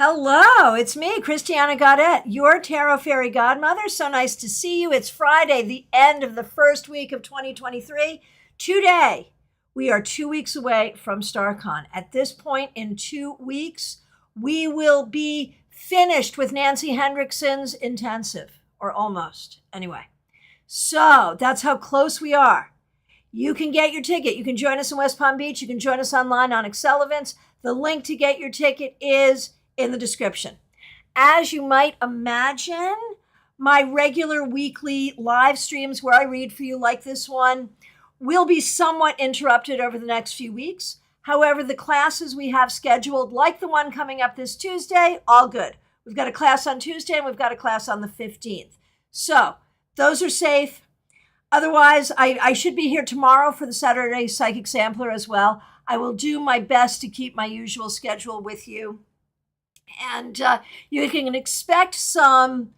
Hello, it's me, Christiana Gaudet, your Tarot Fairy Godmother. So nice to see you. It's Friday, the end of the first week of 2023. Today, we are 2 weeks away from StarCon. At this point in 2 weeks, we will be finished with Nancy Hendrickson's intensive, or almost, anyway. So that's how close we are. You can get your ticket. You can join us in West Palm Beach. You can join us online on Excel Events. The link to get your ticket is in the description. As you might imagine, my regular weekly live streams where I read for you like this one will be somewhat interrupted over the next few weeks. However, the classes we have scheduled, like the one coming up this Tuesday, all good. We've got a class on Tuesday and we've got a class on the 15th. So those are safe. Otherwise, I should be here tomorrow for the Saturday Psychic Sampler as well. I will do my best to keep my usual schedule with you. And you can expect some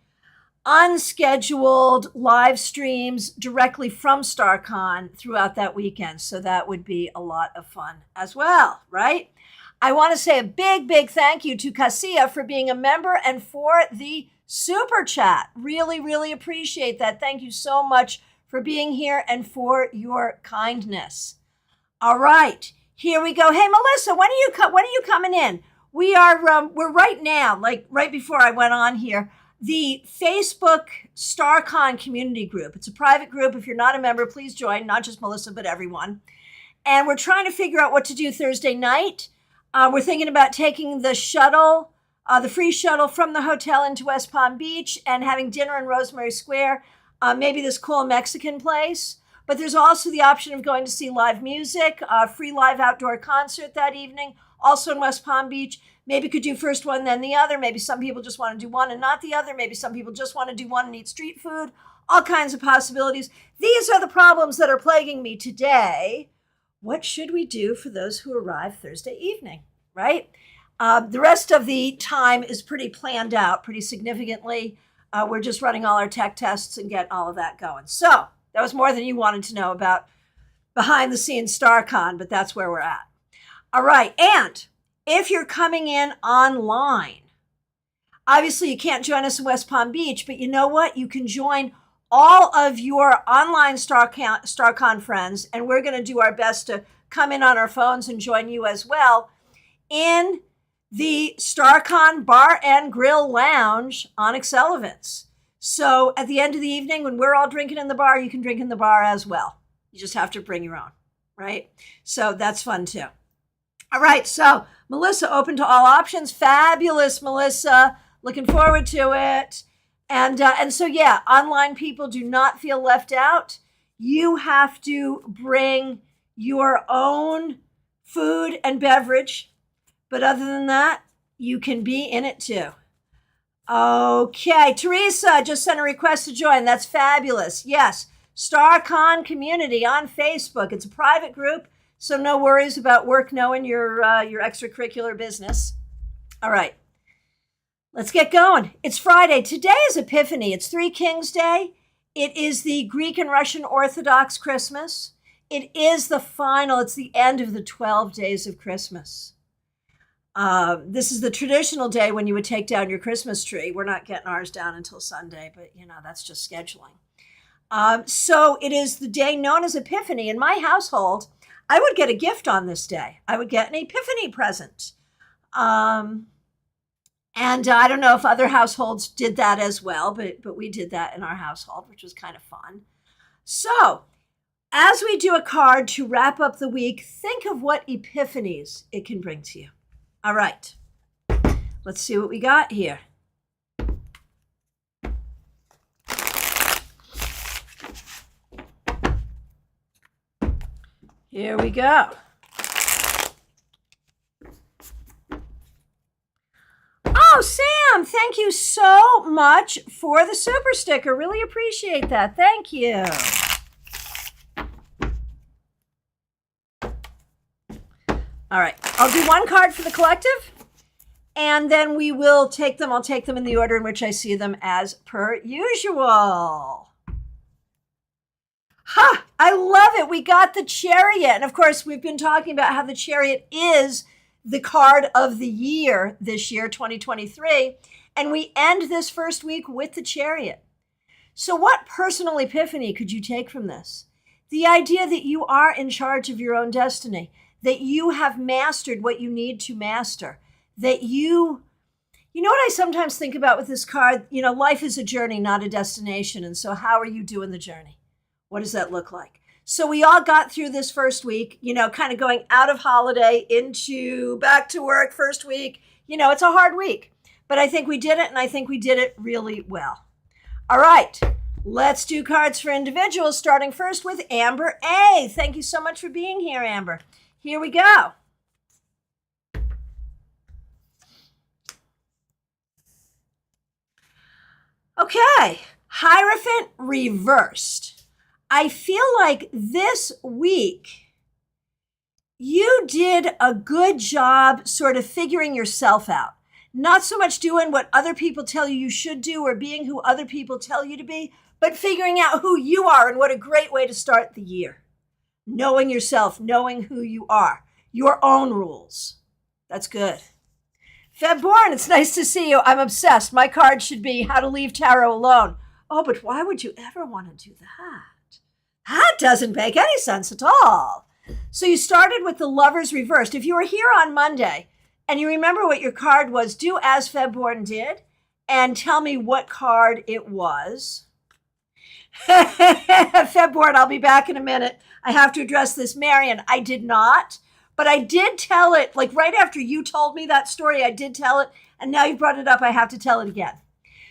unscheduled live streams directly from StarCon throughout that weekend. So that would be a lot of fun as well, right? I want to say a big, big thank you to Cassia for being a member and for the super chat. Really, really appreciate that. Thank you so much for being here and for your kindness. All right, here we go. Hey, Melissa, when are you coming in? We're right now, like right before I went on here, the Facebook StarCon community group. It's a private group. If you're not a member, please join, not just Melissa, but everyone. And we're trying to figure out what to do Thursday night. We're thinking about taking the shuttle, the free shuttle from the hotel into West Palm Beach and having dinner in Rosemary Square. Maybe this cool Mexican place. But there's also the option of going to see live music, free live outdoor concert that evening, also in West Palm Beach. Maybe could do first one, then the other. Maybe some people just want to do one and not the other. Maybe some people just want to do one and eat street food. All kinds of possibilities. These are the problems that are plaguing me today. What should we do for those who arrive Thursday evening, right? The rest of the time is pretty planned out, pretty significantly. We're just running all our tech tests and getting all of that going. So that was more than you wanted to know about behind the scenes StarCon, but that's where we're at. All right. And if you're coming in online, obviously you can't join us in West Palm Beach, but you know what? You can join all of your online StarCon friends, and we're going to do our best to come in on our phones and join you as well in the StarCon Bar and Grill Lounge on Excel Events. So at the end of the evening, when we're all drinking in the bar, you can drink in the bar as well. You just have to bring your own, right? So that's fun too. All right, so Melissa, open to all options. Fabulous, Melissa. Looking forward to it. And so, yeah, online people, do not feel left out. You have to bring your own food and beverage. But other than that, you can be in it too. Okay, Teresa just sent a request to join. That's fabulous. Yes, StarCon community on Facebook. It's a private group, so no worries about work knowing your extracurricular business. All right, let's get going. It's Friday. Today is Epiphany. It's Three Kings Day. It is the Greek and Russian Orthodox Christmas. It is the final. It's the end of the 12 days of Christmas. This is the traditional day when you would take down your Christmas tree. We're not getting ours down until Sunday, but that's just scheduling. So it is the day known as Epiphany. In my household, I would get a gift on this day. I would get an Epiphany present. And I don't know if other households did that as well, but we did that in our household, which was kind of fun. So as we do a card to wrap up the week, think of what epiphanies it can bring to you. All right, let's see what we got here. Here we go. Oh, Sam, thank you so much for the super sticker. Really appreciate that. Thank you. All right, I'll do one card for the collective, and then we will take them. I'll take them in the order in which I see them as per usual. Ha! I love it. We got the Chariot. And of course, we've been talking about how the Chariot is the card of the year this year, 2023. And we end this first week with the Chariot. So what personal epiphany could you take from this? The idea that you are in charge of your own destiny, that you have mastered what you need to master, that you know what I sometimes think about with this card? Life is a journey, not a destination. And so how are you doing the journey? What does that look like? So we all got through this first week, kind of going out of holiday into back to work first week. It's a hard week, but I think we did it, and I think we did it really well. All right, let's do cards for individuals, starting first with Amber A. Thank you so much for being here, Amber. Here we go. Okay, Hierophant reversed. I feel like this week you did a good job sort of figuring yourself out. Not so much doing what other people tell you should do or being who other people tell you to be, but figuring out who you are, and what a great way to start the year. Knowing yourself, knowing who you are, your own rules. That's good. Febborn, it's nice to see you. I'm obsessed. My card should be How to Leave Tarot Alone. Oh, but why would you ever want to do that? That doesn't make any sense at all. So you started with the Lovers reversed. If you were here on Monday and you remember what your card was, do as Febborn did and tell me what card it was. Febborn, I'll be back in a minute. I have to address this. Marion, I did not, but I did tell it, like right after you told me that story, I did tell it, and now you brought it up, I have to tell it again.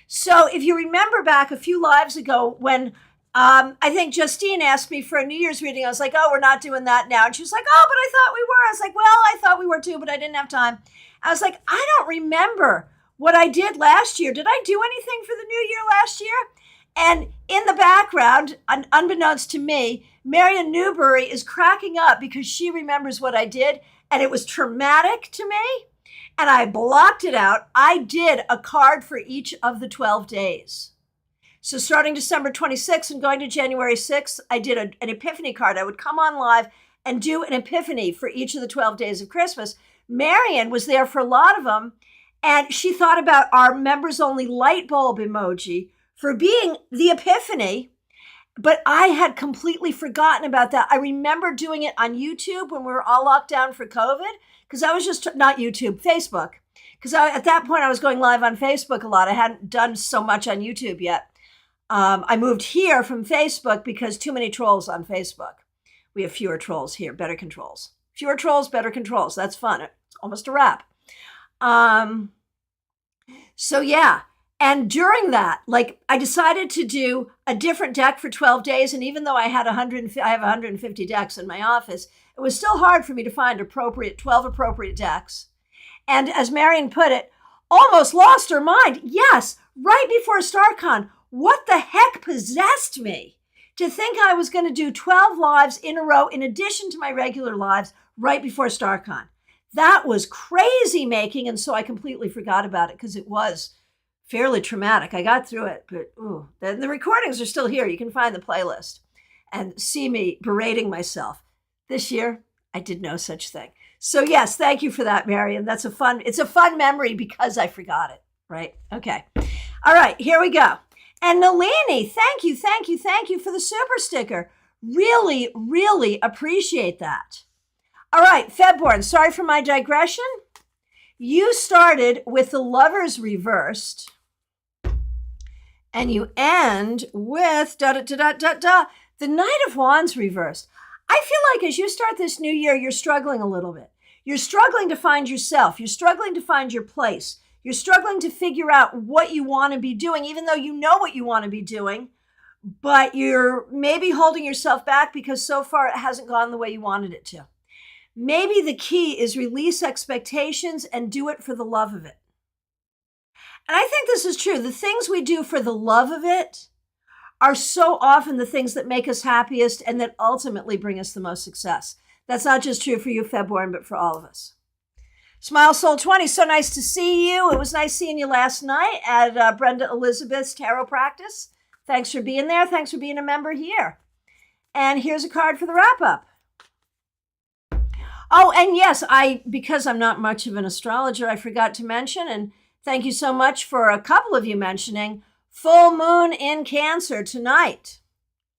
So if you remember back a few lives ago when I think Justine asked me for a New Year's reading. I was like, oh, we're not doing that now. And she was like, oh, but I thought we were. I was like, well, I thought we were too, but I didn't have time. I was like, I don't remember what I did last year. Did I do anything for the new year last year? And in the background, unbeknownst to me, Marion Newbury is cracking up because she remembers what I did. And it was traumatic to me. And I blocked it out. I did a card for each of the 12 days. So starting December 26th and going to January 6th, I did an Epiphany card. I would come on live and do an Epiphany for each of the 12 days of Christmas. Marion was there for a lot of them, and she thought about our members-only light bulb emoji for being the Epiphany, but I had completely forgotten about that. I remember doing it on YouTube when we were all locked down for COVID, because I was just, not YouTube, Facebook. Because at that point, I was going live on Facebook a lot. I hadn't done so much on YouTube yet. I moved here from Facebook because too many trolls on Facebook. We have fewer trolls here, better controls. Fewer trolls, better controls. That's fun. It's almost a wrap. So yeah. And during that, I decided to do a different deck for 12 days. And even though I have 150 decks in my office, it was still hard for me to find 12 appropriate decks. And as Marion put it, almost lost her mind. Yes, right before StarCon. What the heck possessed me to think I was going to do 12 lives in a row in addition to my regular lives right before StarCon? That was crazy making, and so I completely forgot about it because it was fairly traumatic. I got through it, but the recordings are still here. You can find the playlist and see me berating myself. This year, I did no such thing. So yes, thank you for that, Marion. It's a fun memory because I forgot it, right? Okay. All right, here we go. And Nalini, thank you for the super sticker. Really, really appreciate that. All right, Febborn, sorry for my digression. You started with the Lovers reversed, and you end with the Knight of Wands reversed. I feel like as you start this new year, you're struggling a little bit. You're struggling to find yourself. You're struggling to find your place. You're struggling to figure out what you want to be doing, even though you know what you want to be doing, but you're maybe holding yourself back because so far it hasn't gone the way you wanted it to. Maybe the key is release expectations and do it for the love of it. And I think this is true. The things we do for the love of it are so often the things that make us happiest and that ultimately bring us the most success. That's not just true for you, Febborn, but for all of us. Smile Soul 20, so nice to see you. It was nice seeing you last night at Brenda Elizabeth's tarot practice. Thanks for being there. Thanks for being a member here. And here's a card for the wrap-up. Oh, and yes, because I'm not much of an astrologer, I forgot to mention, and thank you so much for a couple of you mentioning full moon in Cancer tonight.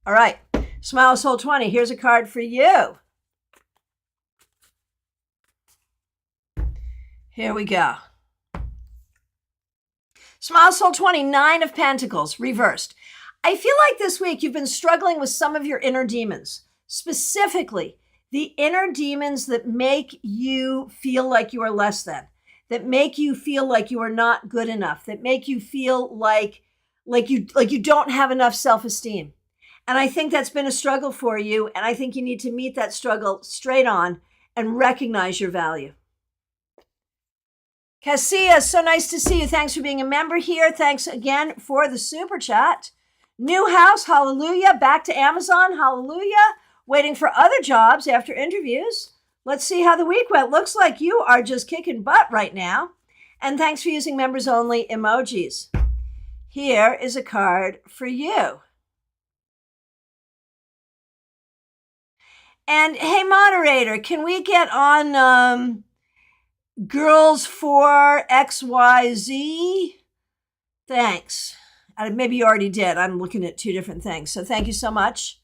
All right, Smile Soul 20, here's a card for you. Here we go. Smile Soul 20, 9 of Pentacles, reversed. I feel like this week you've been struggling with some of your inner demons, specifically the inner demons that make you feel like you are less than, that make you feel like you are not good enough, that make you feel like you don't have enough self-esteem. And I think that's been a struggle for you, and I think you need to meet that struggle straight on and recognize your value. Cassia, so nice to see you. Thanks for being a member here. Thanks again for the super chat. New house, hallelujah. Back to Amazon, hallelujah. Waiting for other jobs after interviews. Let's see how the week went. Looks like you are just kicking butt right now. And thanks for using members only emojis. Here is a card for you. And hey, moderator, can we get on Girls for XYZ? Thanks. Maybe you already did. I'm looking at two different things. So thank you so much.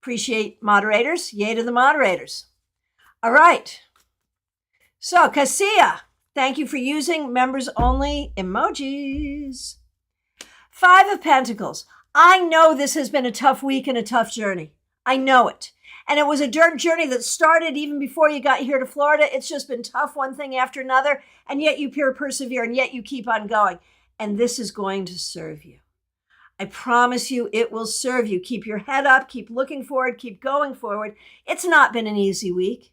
Appreciate moderators. Yay to the moderators. All right. So Cassia, thank you for using members only emojis. 5 of Pentacles. I know this has been a tough week and a tough journey. I know it. And it was a journey that started even before you got here to Florida. It's just been tough, one thing after another. And yet you persevere, and yet you keep on going. And this is going to serve you. I promise you it will serve you. Keep your head up, keep looking forward, keep going forward. It's not been an easy week,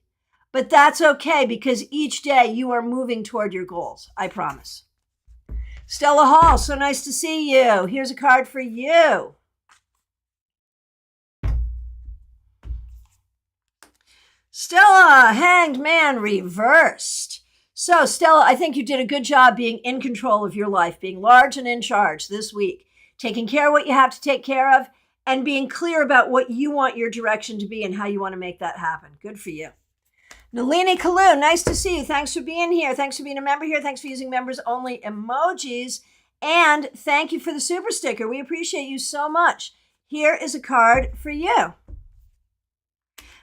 but that's okay because each day you are moving toward your goals. I promise. Stella Hall, so nice to see you. Here's a card for you. Stella, Hanged Man reversed. So Stella, I think you did a good job being in control of your life, being large and in charge this week, taking care of what you have to take care of, and being clear about what you want your direction to be and how you want to make that happen. Good for you. Nalini Kalu, nice to see you. Thanks for being here. Thanks for being a member here. Thanks for using members only emojis. And thank you for the super sticker. We appreciate you so much. Here is a card for you.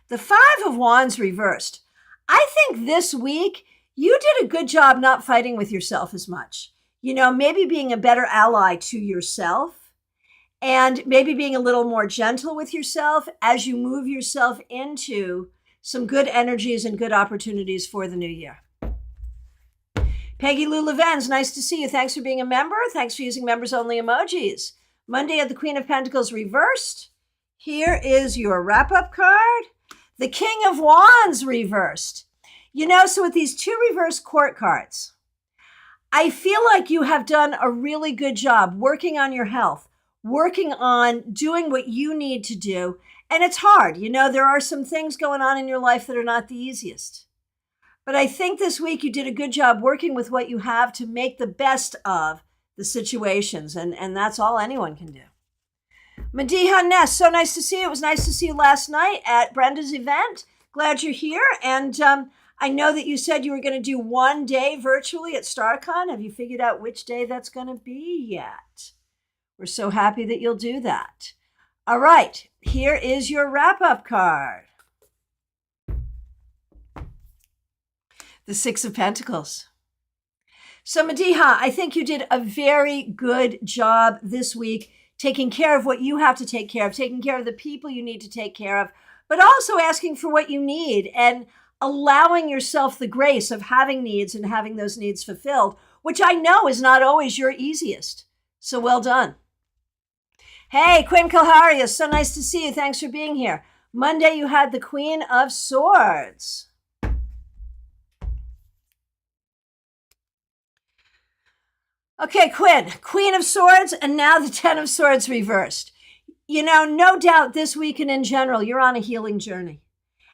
The 5 of Wands reversed. I think this week you did a good job not fighting with yourself as much. You know, maybe being a better ally to yourself and maybe being a little more gentle with yourself as you move yourself into some good energies and good opportunities for the new year. Peggy Lou Levens, nice to see you. Thanks for being a member. Thanks for using members only emojis. Monday of the Queen of Pentacles reversed. Here is your wrap-up card. The King of Wands reversed. You know, so with these 2 reverse court cards, I feel like you have done a really good job working on your health, working on doing what you need to do. And it's hard. You know, there are some things going on in your life that are not the easiest. But I think this week you did a good job working with what you have to make the best of the situations. And that's all anyone can do. Madiha Ness, so nice to see you. It was nice to see you last night at Brenda's event. Glad you're here. And I know that you said you were going to do one day virtually at StarCon. Have you figured out which day that's going to be yet? We're so happy that you'll do that. All right, here is your wrap-up card. The 6 of Pentacles. So Madiha, I think you did a very good job this week taking care of what you have to take care of, taking care of the people you need to take care of, but also asking for what you need and allowing yourself the grace of having needs and having those needs fulfilled, which I know is not always your easiest. So well done. Hey, Quinn Kalharia, so nice to see you. Thanks for being here. Monday, you had the Queen of Swords. Okay, Quinn, Queen of Swords, and now the 10 of Swords reversed. You know, no doubt this week and in general, you're on a healing journey.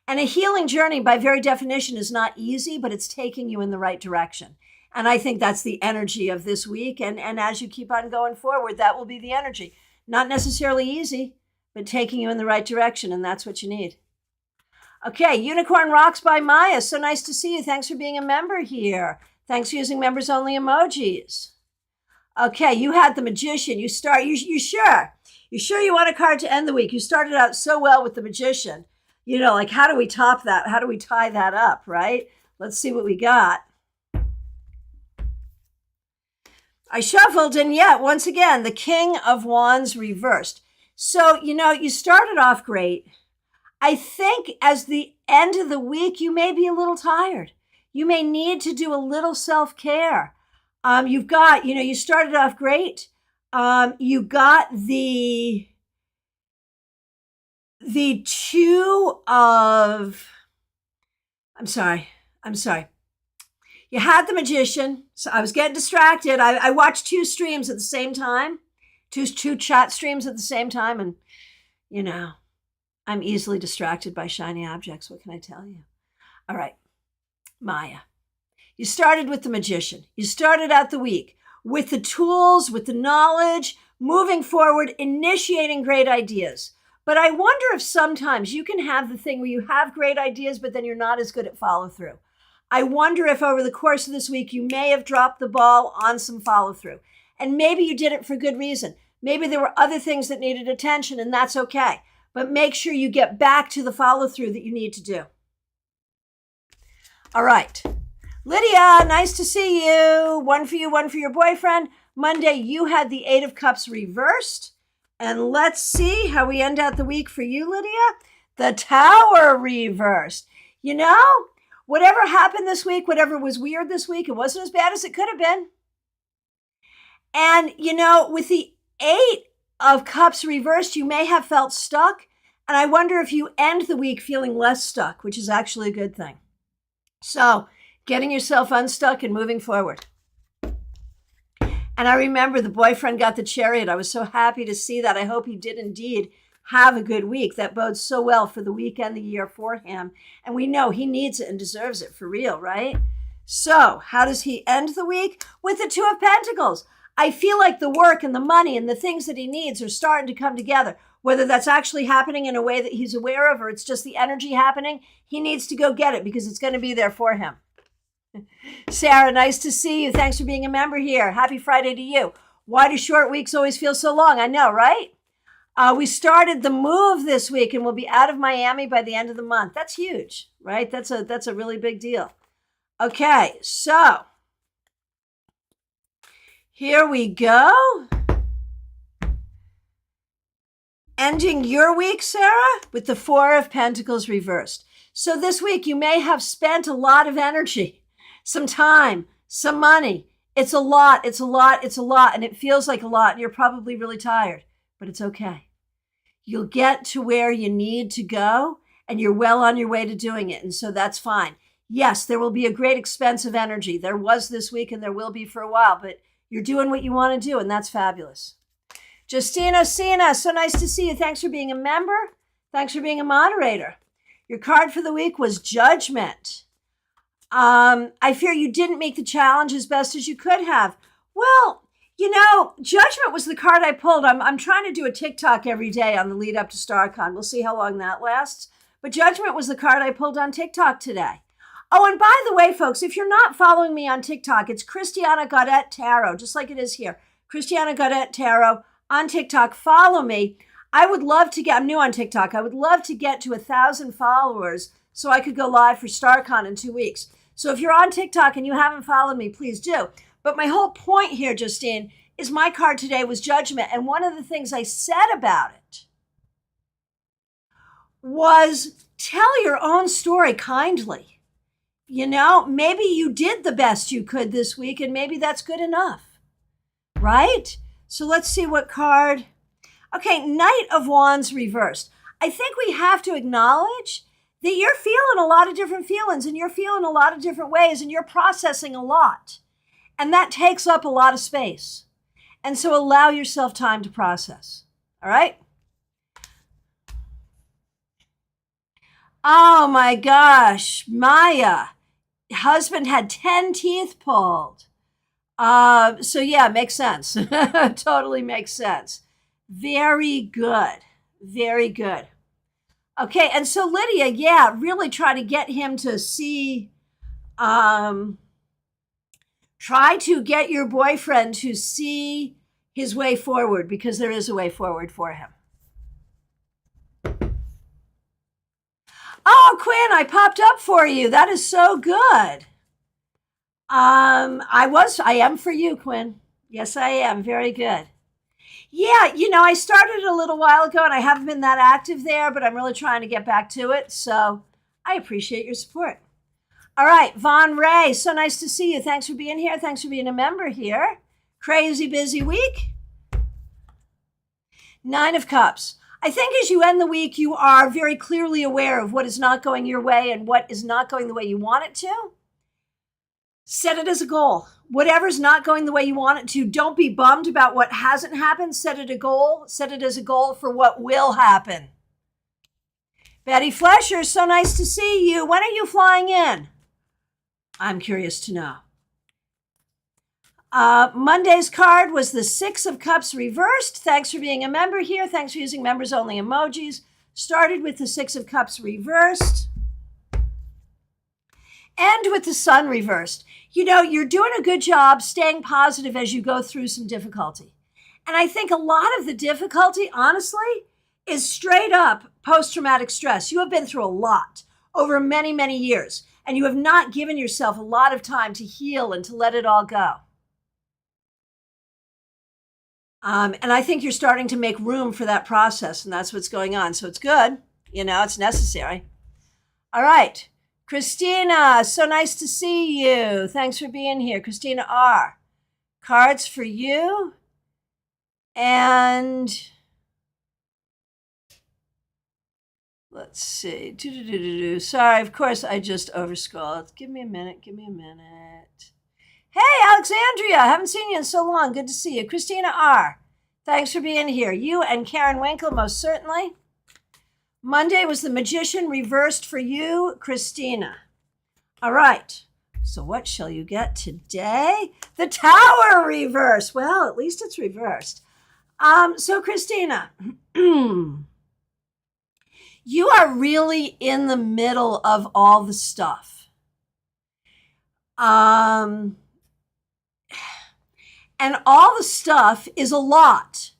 And a healing journey, by very definition, is not easy, but it's taking you in the right direction. And I think that's the energy of this week. And as you keep on going forward, that will be the energy. Not necessarily easy, but taking you in the right direction, and that's what you need. Okay, Unicorn Rocks by Maya. So nice to see you. Thanks for being a member here. Thanks for using members only emojis. Okay, you had the Magician. You sure? You sure you want a card to end the week? You started out so well with the Magician. Like how do we top that? How do we tie that up, right? Let's see what we got. I shuffled and yet, once again, the King of Wands reversed. So, you started off great. I think as the end of the week, you may be a little tired. You may need to do a little self-care. You've got, you started off great. You got the two of, I'm sorry. You had the Magician. So I was getting distracted. I watched two streams at the same time, two chat streams at the same time. And, I'm easily distracted by shiny objects. What can I tell you? All right, Maya. You started with the Magician. You started out the week with the tools, with the knowledge, moving forward, initiating great ideas. But I wonder if sometimes you can have the thing where you have great ideas, but then you're not as good at follow through. I wonder if over the course of this week, you may have dropped the ball on some follow through. And maybe you did it for good reason. Maybe there were other things that needed attention, and that's okay. But make sure you get back to the follow through that you need to do. All right. Lydia, nice to see you. One for you, one for your boyfriend. Monday, you had the 8 of Cups reversed. And let's see how we end out the week for you, Lydia. The Tower reversed. Whatever happened this week, whatever was weird this week, it wasn't as bad as it could have been. And, with the 8 of Cups reversed, you may have felt stuck. And I wonder if you end the week feeling less stuck, which is actually a good thing. So, getting yourself unstuck and moving forward. And I remember the boyfriend got the Chariot. I was so happy to see that. I hope he did indeed have a good week. That bodes so well for the week and the year for him. And we know he needs it and deserves it for real, right? So how does he end the week? With the 2 of Pentacles. I feel like the work and the money and the things that he needs are starting to come together. Whether that's actually happening in a way that he's aware of or it's just the energy happening, he needs to go get it because it's going to be there for him. Sarah, nice to see you. Thanks for being a member here. Happy Friday to you. Why do short weeks always feel so long? I know, right? We started the move this week and we'll be out of Miami by the end of the month. That's huge, right? That's a really big deal. Okay, so here we go. Ending your week, Sarah, with the 4 of Pentacles reversed. So this week you may have spent a lot of energy, some time, some money. It's a lot, and it feels like a lot, and you're probably really tired, but it's okay. You'll get to where you need to go, and you're well on your way to doing it, and so that's fine. Yes, there will be a great expense of energy. There was this week, and there will be for a while, but you're doing what you want to do, and that's fabulous. Justina Sina, so nice to see you. Thanks for being a member. Thanks for being a moderator. Your card for the week was Judgment. I fear you didn't make the challenge as best as you could have. Well, Judgment was the card I pulled. I'm trying to do a TikTok every day on the lead up to StarCon. We'll see how long that lasts. But Judgment was the card I pulled on TikTok today. Oh, and by the way, folks, if you're not following me on TikTok, it's Christiana Gaudet Tarot, just like it is here. Christiana Gaudet Tarot on TikTok. Follow me. I'm new on TikTok. I would love to get to 1,000 followers so I could go live for StarCon in 2 weeks. So if you're on TikTok and you haven't followed me, please do. But my whole point here, Justine, is my card today was Judgment. And one of the things I said about it was tell your own story kindly. Maybe you did the best you could this week, and maybe that's good enough, right? So let's see what card. Okay, Knight of Wands reversed. I think we have to acknowledge that you're feeling a lot of different feelings, and you're feeling a lot of different ways, and you're processing a lot. And that takes up a lot of space. And so allow yourself time to process. All right? Oh my gosh, Maya. Husband had 10 teeth pulled. So yeah, makes sense. Totally makes sense. Very good. Very good. Okay, and so Lydia, yeah, really try to get him to see, try to get your boyfriend to see his way forward, because there is a way forward for him. Oh, Quinn, I popped up for you. That is so good. I am for you, Quinn. Yes, I am. Very good. Yeah, I started a little while ago and I haven't been that active there, but I'm really trying to get back to it. So I appreciate your support. All right, Von Ray, so nice to see you. Thanks for being here. Thanks for being a member here. Crazy busy week. 9 of Cups. I think as you end the week, you are very clearly aware of what is not going your way and what is not going the way you want it to. Set it as a goal. Whatever's not going the way you want it to, don't be bummed about what hasn't happened. Set it a goal. Set it as a goal for what will happen. Betty Flesher, so nice to see you. When are you flying in? I'm curious to know. Monday's card was the 6 of Cups reversed. Thanks for being a member here. Thanks for using members only emojis. Started with the 6 of Cups reversed. And with the Sun reversed. You're doing a good job staying positive as you go through some difficulty. And I think a lot of the difficulty, honestly, is straight up post-traumatic stress. You have been through a lot over many, many years, and you have not given yourself a lot of time to heal and to let it all go. And I think you're starting to make room for that process, and that's what's going on. So it's good. It's necessary. All right. Christina, so nice to see you. Thanks for being here. Christina R. Cards for you. And let's see. Sorry, of course, I just overscrolled. Give me a minute. Hey, Alexandria, haven't seen you in so long. Good to see you. Christina R. Thanks for being here. You and Karen Winkle, most certainly. Monday was the Magician reversed for you, Christina. All right. So what shall you get today? The Tower reverse. Well, at least it's reversed. So Christina, you are really in the middle of all the stuff. And all the stuff is a lot.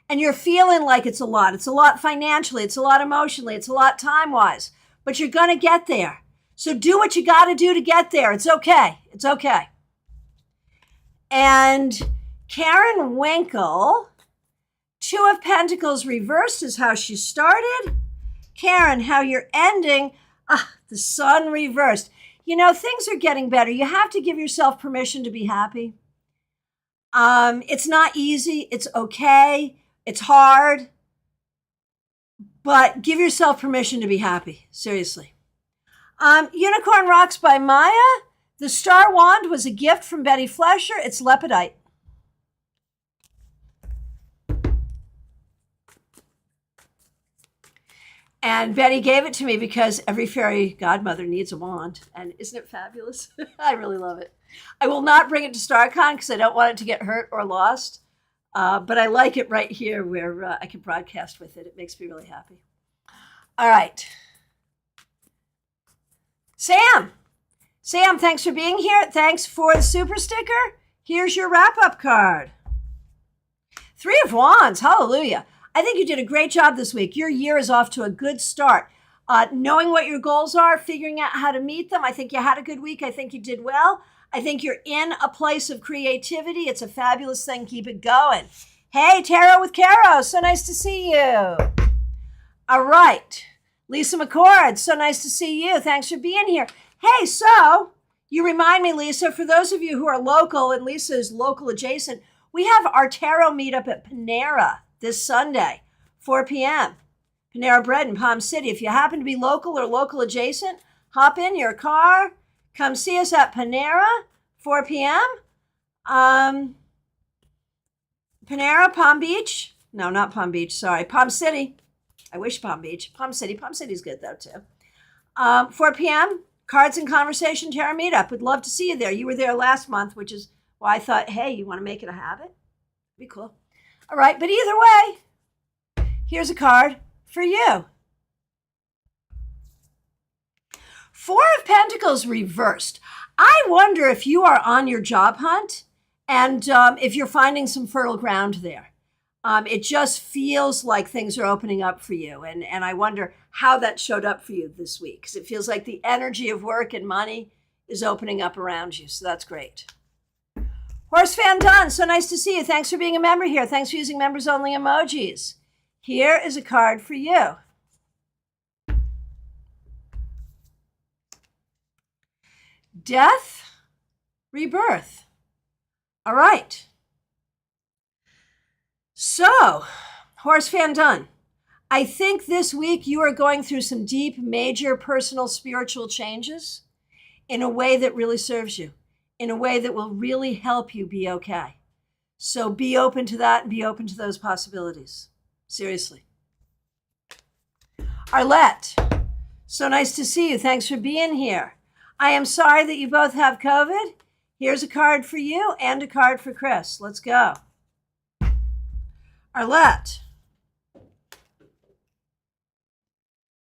And you're feeling like it's a lot. It's a lot financially. It's a lot emotionally. It's a lot time-wise. But you're going to get there. So do what you got to do to get there. It's okay. It's okay. And Karen Winkle, 2 of Pentacles reversed is how she started. Karen, how you're ending. The Sun reversed. Things are getting better. You have to give yourself permission to be happy. It's not easy. It's okay. It's hard, but give yourself permission to be happy. Seriously. Unicorn Rocks by Maya. The Star Wand was a gift from Betty Flesher. It's lepidite. And Betty gave it to me because every fairy godmother needs a wand. And isn't it fabulous? I really love it. I will not bring it to StarCon because I don't want it to get hurt or lost. But I like it right here where I can broadcast with it. It makes me really happy. All right. Sam, thanks for being here. Thanks for the super sticker. Here's your wrap-up card. 3 of Wands. Hallelujah. I think you did a great job this week. Your year is off to a good start. Knowing what your goals are, figuring out how to meet them. I think you had a good week. I think you did well. I think you're in a place of creativity. It's a fabulous thing. Keep it going. Hey, Tarot with Caro. So nice to see you. All right. Lisa McCord. So nice to see you. Thanks for being here. Hey, so you remind me, Lisa, for those of you who are local, and Lisa is local adjacent, we have our tarot meetup at Panera this Sunday, 4 p.m. Panera Bread in Palm City. If you happen to be local or local adjacent, hop in your car. Come see us at Panera, 4 p.m. Panera, Palm Beach. No, not Palm Beach. Sorry. Palm City. I wish Palm Beach. Palm City. Palm City's good, though, too. 4 p.m., Cards and Conversation Tarot Meetup. Would love to see you there. You were there last month, which is why I thought, hey, you want to make it a habit? Be cool. All right. But either way, here's a card for you. Four of Pentacles reversed. I wonder if you are on your job hunt and if you're finding some fertile ground there. It just feels like things are opening up for you. And I wonder how that showed up for you this week, because it feels like the energy of work and money is opening up around you. So that's great. Horse Fan Don, so nice to see you. Thanks for being a member here. Thanks for using members only emojis. Here is a card for you. Death, rebirth. All right. So, Horse Fan Don, I think this week you are going through some deep, major personal spiritual changes in a way that really serves you, in a way that will really help you be okay. So be open to that and be open to those possibilities. Seriously. Arlette, so nice to see you. Thanks for being here. I am sorry that you both have COVID. Here's a card for you and a card for Chris. Let's go. Arlette.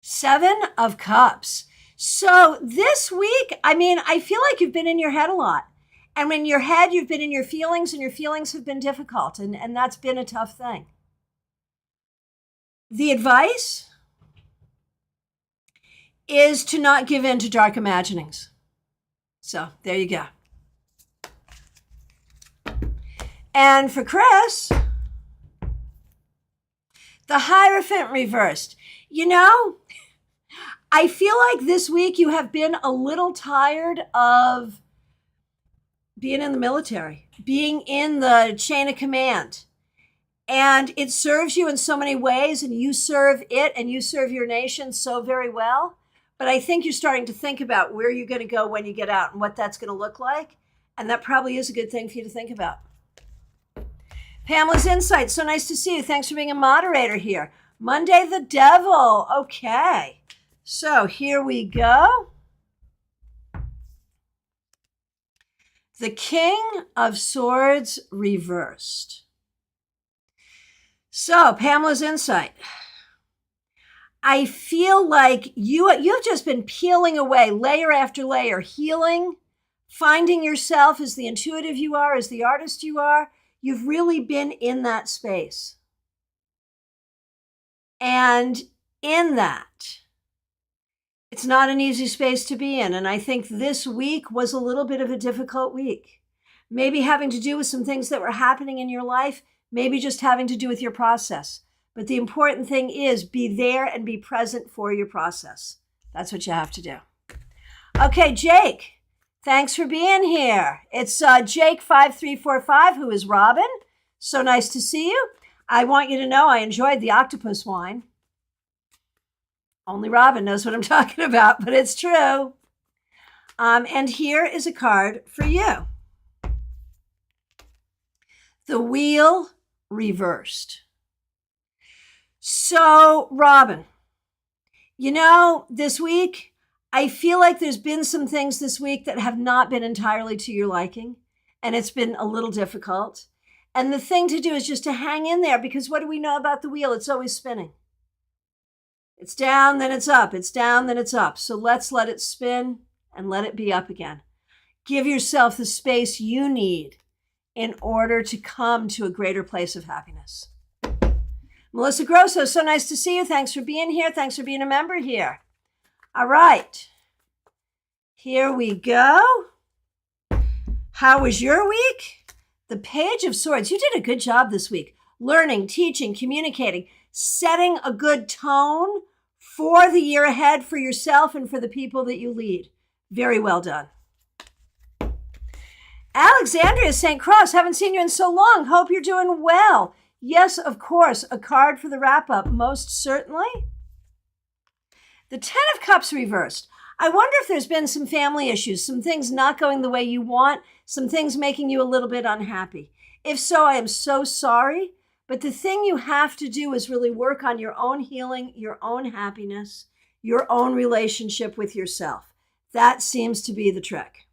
Seven of Cups. So this week, I feel like you've been in your head a lot. And in your head, you've been in your feelings, and your feelings have been difficult. And that's been a tough thing. The advice is to not give in to dark imaginings. So there you go. And for Chris, the Hierophant reversed. You know, I feel like this week you have been a little tired of being in the military, being in the chain of command. And it serves you in so many ways, and you serve it and you serve your nation so very well. But I think you're starting to think about where you're going to go when you get out and what that's going to look like. And that probably is a good thing for you to think about. Pamela's Insight, so nice to see you. Thanks for being a moderator here. Monday the Devil. Okay. So here we go. The King of Swords reversed. So Pamela's Insight. I feel like you've just been peeling away layer after layer, healing, finding yourself as the intuitive you are, as the artist you are. You've really been in that space. And in that, it's not an easy space to be in. And I think this week was a little bit of a difficult week. Maybe having to do with some things that were happening in your life, maybe just having to do with your process. But the important thing is be there and be present for your process. That's what you have to do. Okay, Jake. Thanks for being here. It's Jake5345, who is Robin. So nice to see you. I want you to know I enjoyed the octopus wine. Only Robin knows what I'm talking about, but it's true. And here is a card for you. The Wheel reversed. So, Robin, you know, this week, I feel like there's been some things this week that have not been entirely to your liking, and it's been a little difficult. And the thing to do is just to hang in there, because what do we know about the wheel? It's always spinning. It's down, then it's up. It's down, then it's up. So let's let it spin and let it be up again. Give yourself the space you need in order to come to a greater place of happiness. Melissa Grosso, so nice to see you. Thanks for being here. Thanks for being a member here. All right. Here we go. How was your week? The Page of Swords. You did a good job this week. Learning, teaching, communicating, setting a good tone for the year ahead for yourself and for the people that you lead. Very well done. Alexandria St. Cross, haven't seen you in so long. Hope you're doing well. Yes, of course, a card for the wrap-up, most certainly. The Ten of Cups reversed. I wonder if there's been some family issues, some things not going the way you want, some things making you a little bit unhappy. If so, I am so sorry. But the thing you have to do is really work on your own healing, your own happiness, your own relationship with yourself. That seems to be the trick.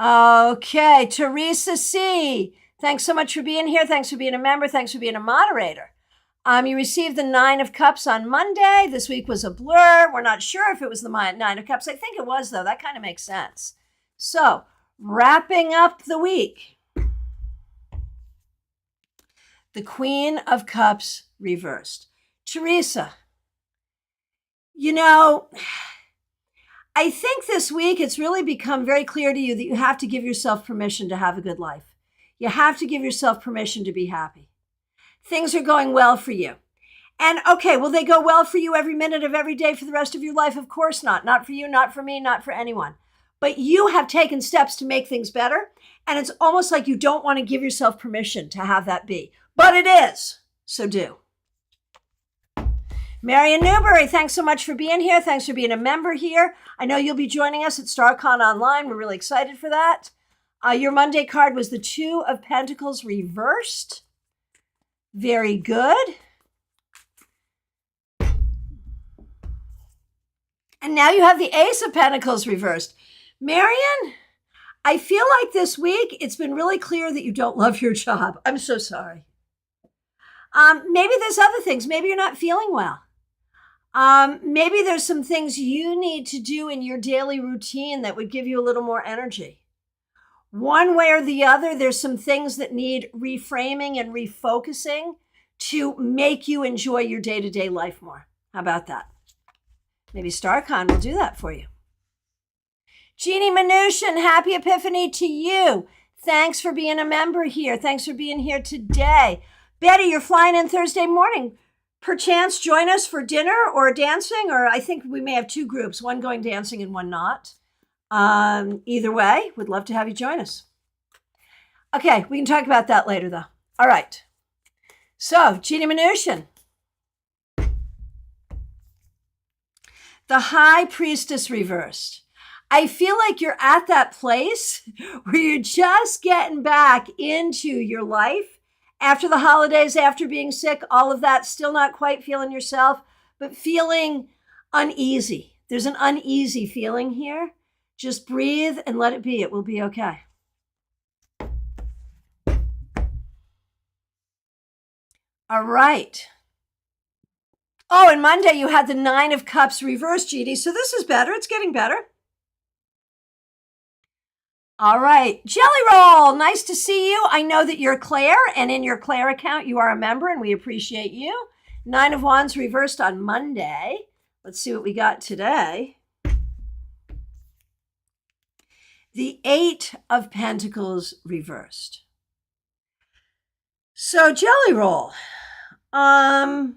Okay, Teresa C. Thanks so much for being here. Thanks for being a member. Thanks for being a moderator. You received the 9 of Cups on Monday. This week was a blur. We're not sure if it was the 9 of Cups. I think it was, though. That kind of makes sense. So, wrapping up the week. The Queen of Cups reversed. Teresa, I think this week it's really become very clear to you that you have to give yourself permission to have a good life. You have to give yourself permission to be happy. Things are going well for you. And okay, will they go well for you every minute of every day for the rest of your life? Of course not. Not for you, not for me, not for anyone. But you have taken steps to make things better. And it's almost like you don't want to give yourself permission to have that be. But it is. So do. Marion Newberry, thanks so much for being here. Thanks for being a member here. I know you'll be joining us at StarCon Online. We're really excited for that. Your Monday card was the 2 of Pentacles reversed. Very good. And now you have the Ace of Pentacles reversed. Marion, I feel like this week it's been really clear that you don't love your job. I'm so sorry. Maybe there's other things. Maybe you're not feeling well. Maybe there's some things you need to do in your daily routine that would give you a little more energy. One way or the other, there's some things that need reframing and refocusing to make you enjoy your day-to-day life more. How about that? Maybe StarCon will do that for you. Jeannie Mnuchin, happy Epiphany to you. Thanks for being a member here. Thanks for being here today. Betty, you're flying in Thursday morning. Perchance join us for dinner or dancing, or I think we may have 2 groups, one going dancing and one not. Either way, would love to have you join us. Okay, we can talk about that later, though. All right. So, Jeannie Mnuchin. The High Priestess reversed. I feel like you're at that place where you're just getting back into your life after the holidays, after being sick, all of that, still not quite feeling yourself, but feeling uneasy. There's an uneasy feeling here. Just breathe and let it be. It will be okay. All right. Oh, and Monday you had the 9 of Cups reversed, Jeannie. So this is better. It's getting better. All right. Jelly Roll, nice to see you. I know that you're Claire, and in your Claire account, you are a member, and we appreciate you. 9 of Wands reversed on Monday. Let's see what we got today. The 8 of Pentacles reversed. So, Jelly Roll. I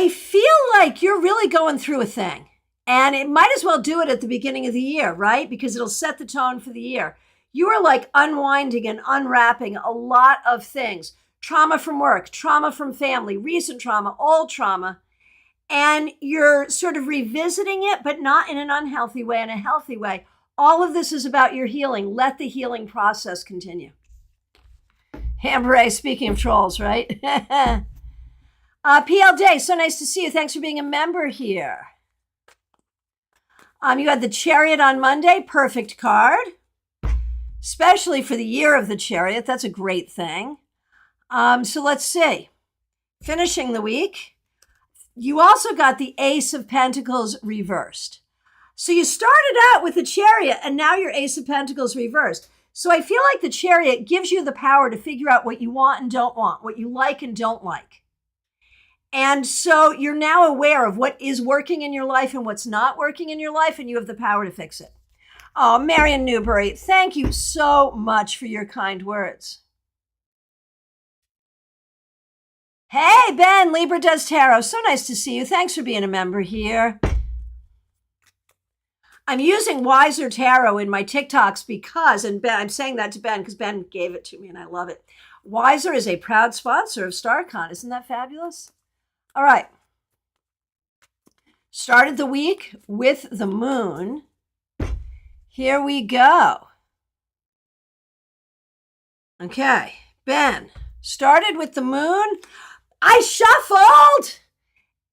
feel like you're really going through a thing. And it might as well do it at the beginning of the year, right? Because it'll set the tone for the year. You are like unwinding and unwrapping a lot of things. Trauma from work, trauma from family, recent trauma, old trauma. And you're sort of revisiting it, but not in an unhealthy way, in a healthy way. All of this is about your healing. Let the healing process continue. Amber, speaking of trolls, right? PL Day, so nice to see you. Thanks for being a member here. You had the Chariot on Monday, perfect card, especially for the year of the Chariot. That's a great thing. So let's see. Finishing the week, you also got the Ace of Pentacles reversed. So you started out with the Chariot, and now your Ace of Pentacles reversed. So I feel like the Chariot gives you the power to figure out what you want and don't want, what you like and don't like. And so you're now aware of what is working in your life and what's not working in your life, and you have the power to fix it. Oh, Marion Newberry, thank you so much for your kind words. Hey, Ben, Libra Does Tarot. So nice to see you. Thanks for being a member here. I'm using Wiser Tarot in my TikToks because, and Ben, I'm saying that to Ben because Ben gave it to me and I love it. Wiser is a proud sponsor of StarCon. Isn't that fabulous? All right. Started the week with the moon. Here we go. Okay, Ben, started with the moon. I shuffled.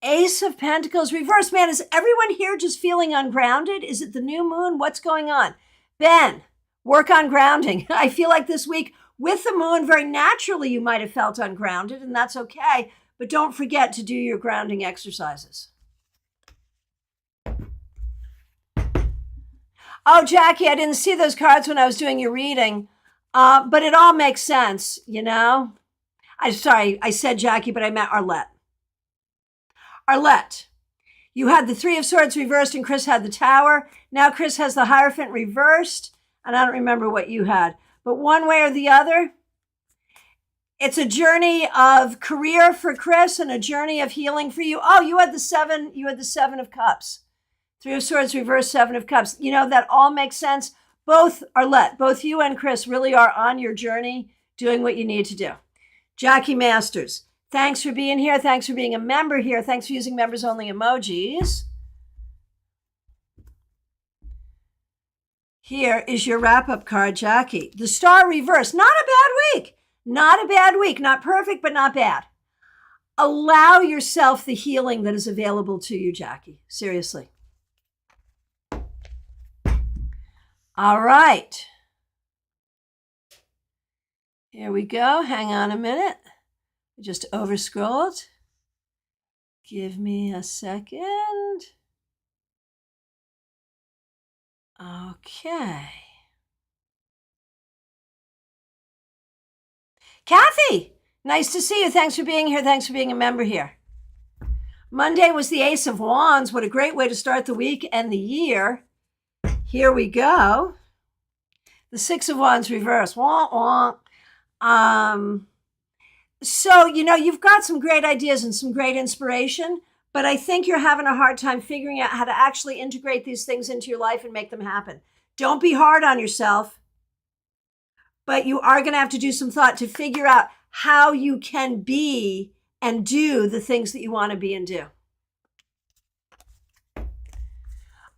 Ace of Pentacles reversed. Man, is everyone here just feeling ungrounded? Is it the new moon? What's going on? Ben, work on grounding. I feel like this week With the moon, very naturally, you might have felt ungrounded, and that's okay. But don't forget to do your grounding exercises. Oh, Jackie, I didn't see those cards when I was doing your reading, but it all makes sense, you know? I'm sorry, I said Jackie, but I meant Arlette. Arlette, you had the Three of Swords reversed and Chris had the Tower. Now Chris has the Hierophant reversed, and I don't remember what you had. But one way or the other, it's a journey of career for Chris and a journey of healing for you. Oh, you had the Seven of Cups. Three of Swords reversed, Seven of Cups. You know, that all makes sense. Both you and Chris really are on your journey doing what you need to do. Jackie Masters, thanks for being here. Thanks for being a member here. Thanks for using members only emojis. Here is your wrap-up card, Jackie. The Star reversed. Not a bad week. Not a bad week. Not perfect, but not bad. Allow yourself the healing that is available to you, Jackie. Seriously. All right. Here we go. Hang on a minute. I just overscrolled. Give me a second. Okay. Kathy, nice to see you. Thanks for being here. Thanks for being a member here. Monday was the Ace of Wands. What a great way to start the week and the year. Here we go. The Six of Wands reverse. Wah, wah. So, you know, you've got some great ideas and some great inspiration, but I think you're having a hard time figuring out how to actually integrate these things into your life and make them happen. Don't be hard on yourself, but you are going to have to do some thought to figure out how you can be and do the things that you want to be and do.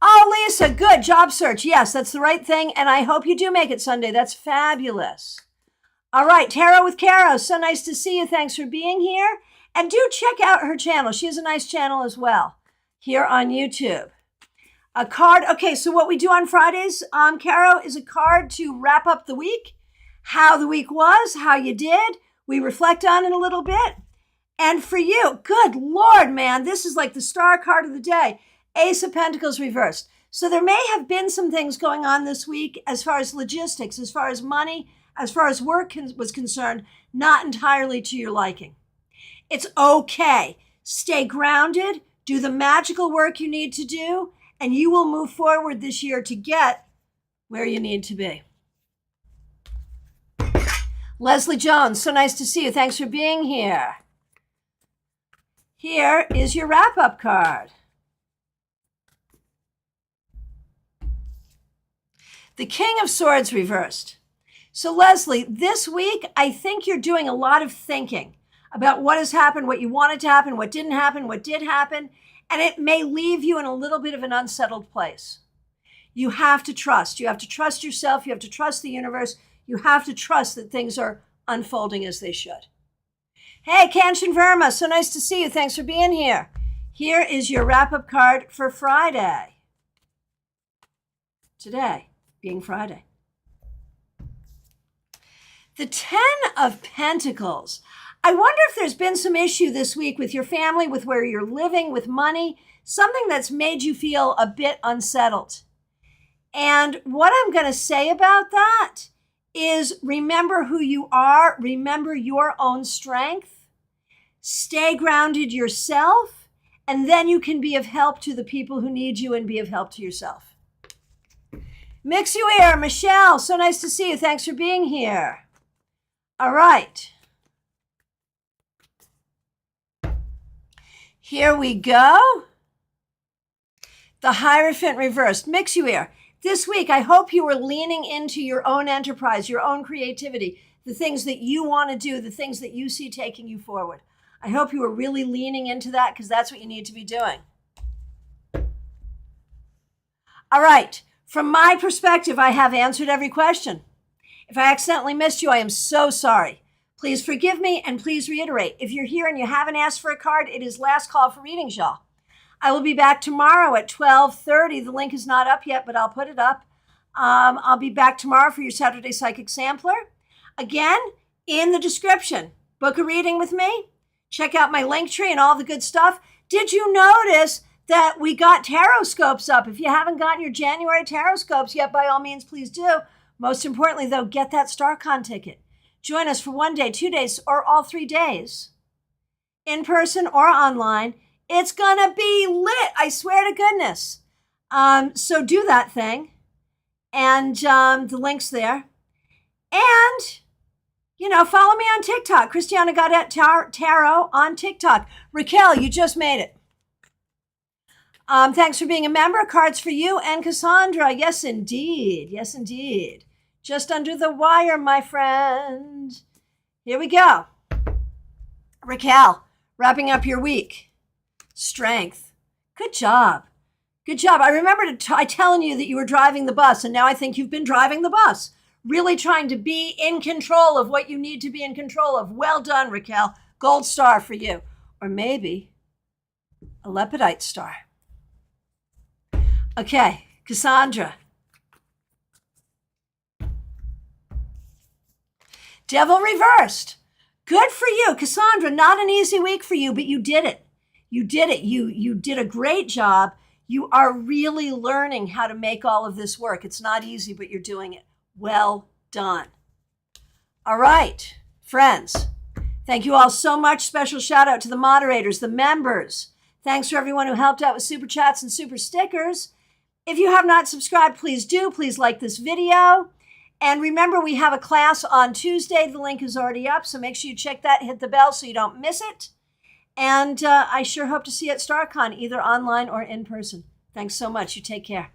Oh, Lisa, good job search. Yes, that's the right thing. And I hope you do make it Sunday. That's fabulous. All right, Tarot with Caro. So nice to see you. Thanks for being here. And do check out her channel. She has a nice channel as well here on YouTube. A card. Okay, so what we do on Fridays, Caro, is a card to wrap up the week, how the week was, how you did. We reflect on it a little bit. And for you, good Lord, man, this is like the star card of the day. Ace of Pentacles reversed. So there may have been some things going on this week as far as logistics, as far as money, as far as work was concerned, not entirely to your liking. It's okay. Stay grounded, do the magical work you need to do, and you will move forward this year to get where you need to be. Leslie Jones, so nice to see you. Thanks for being here. Here is your wrap-up card. The King of Swords reversed. So Leslie, this week, I think you're doing a lot of thinking about what has happened, what you wanted to happen, what didn't happen, what did happen, and it may leave you in a little bit of an unsettled place. You have to trust. You have to trust yourself. You have to trust the universe. You have to trust that things are unfolding as they should. Hey, Kanchan Verma, so nice to see you. Thanks for being here. Here is your wrap-up card for Friday. Today being Friday. The Ten of Pentacles. I wonder if there's been some issue this week with your family, with where you're living, with money, something that's made you feel a bit unsettled. And what I'm going to say about that is remember who you are, remember your own strength, stay grounded yourself, and then you can be of help to the people who need you and be of help to yourself. Mix you here, Michelle, so nice to see you. Thanks for being here. All right. Here we go. The Hierophant reversed. Mix you here. This week, I hope you are leaning into your own enterprise, your own creativity, the things that you want to do, the things that you see taking you forward. I hope you are really leaning into that because that's what you need to be doing. All right. From my perspective, I have answered every question. If I accidentally missed you, I am so sorry. Please forgive me and please reiterate. If you're here and you haven't asked for a card, it is last call for readings, y'all. I will be back tomorrow at 12:30. The link is not up yet, but I'll put it up. I'll be back tomorrow for your Saturday Psychic Sampler. Again, in the description, book a reading with me. Check out my link tree and all the good stuff. Did you notice that we got tarot scopes up? If you haven't gotten your January tarot scopes yet, by all means, please do. Most importantly, though, get that StarCon ticket. Join us for 1 day, 2 days, or all 3 days. In person or online. It's going to be lit. I swear to goodness. So do that thing. And the link's there. And, follow me on TikTok. Christiana Gaudet Tarot on TikTok. Raquel, you just made it. Thanks for being a member. Cards for you and Cassandra. Yes, indeed. Yes, indeed. Just under the wire, my friend. Here we go. Raquel, wrapping up your week. Strength. Good job. Good job. I remember telling you that you were driving the bus, and now I think you've been driving the bus. Really trying to be in control of what you need to be in control of. Well done, Raquel. Gold star for you. Or maybe a lepidite star. Okay, Cassandra. Devil reversed. Good for you, Cassandra. Not an easy week for you, but you did it. You did it. You did a great job. You are really learning how to make all of this work. It's not easy, but you're doing it. Well done. All right, friends. Thank you all so much. Special shout out to the moderators, the members. Thanks for everyone who helped out with super chats and super stickers. If you have not subscribed, please do. Please like this video. And remember, we have a class on Tuesday. The link is already up, so make sure you check that, hit the bell so you don't miss it. And I sure hope to see you at StarCon, either online or in person. Thanks so much. You take care.